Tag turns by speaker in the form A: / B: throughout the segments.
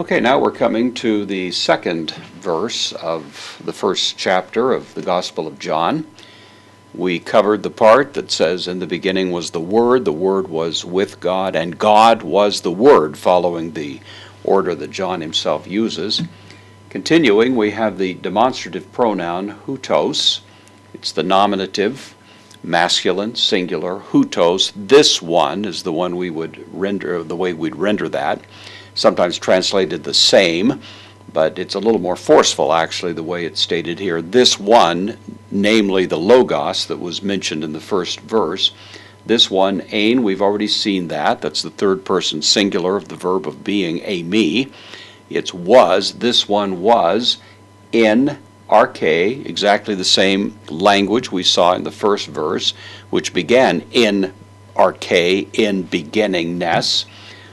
A: Okay, now we're coming to the second verse of the first chapter of the Gospel of John. We covered the part that says, "In the beginning was the Word was with God, and God was the Word," following the order that John himself uses. Continuing, we have the demonstrative pronoun hutos. It's the nominative, masculine, singular, hutos. This one is the one we would render, the way we'd render that. Sometimes translated the same, but it's a little more forceful actually the way it's stated here. This one, namely the Logos that was mentioned in the first verse. This one, ein, we've already seen that. That's the third person singular of the verb of being, eimi. It's was, this one was, in arche, exactly the same language we saw in the first verse, which began in arche, in beginningness.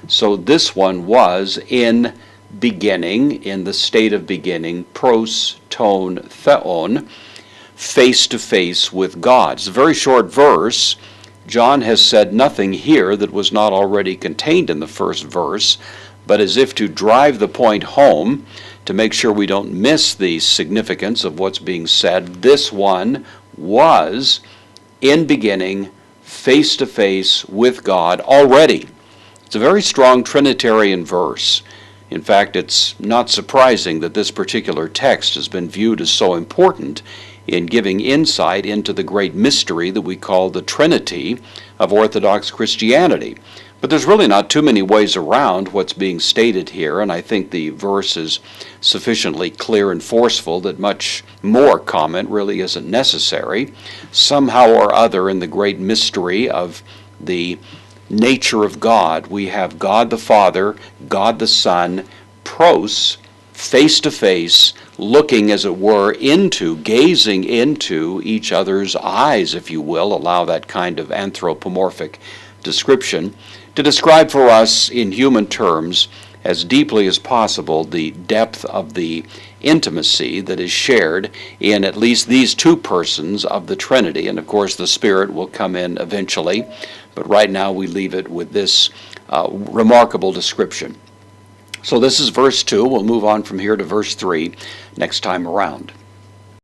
A: So this one was in beginning, in the state of beginning, pros, ton, theon, face to face with God. It's a very short verse. John has said nothing here that was not already contained in the first verse, but as if to drive the point home, to make sure we don't miss the significance of what's being said, this one was in beginning, face to face with God already. It's a very strong Trinitarian verse. In fact, it's not surprising that this particular text has been viewed as so important in giving insight into the great mystery that we call the Trinity of Orthodox Christianity. But there's really not too many ways around what's being stated here, and I think the verse is sufficiently clear and forceful that much more comment really isn't necessary. Somehow or other in the great mystery of the nature of God, we have God the Father, God the Son, pros, face to face, looking as it were into, gazing into each other's eyes, if you will, allow that kind of anthropomorphic description, to describe for us in human terms as deeply as possible the depth of the intimacy that is shared in at least these two persons of the Trinity. And of course the Spirit will come in eventually, but right now we leave it with this remarkable description. So this is verse 2. We'll move on from here to verse 3 next time around.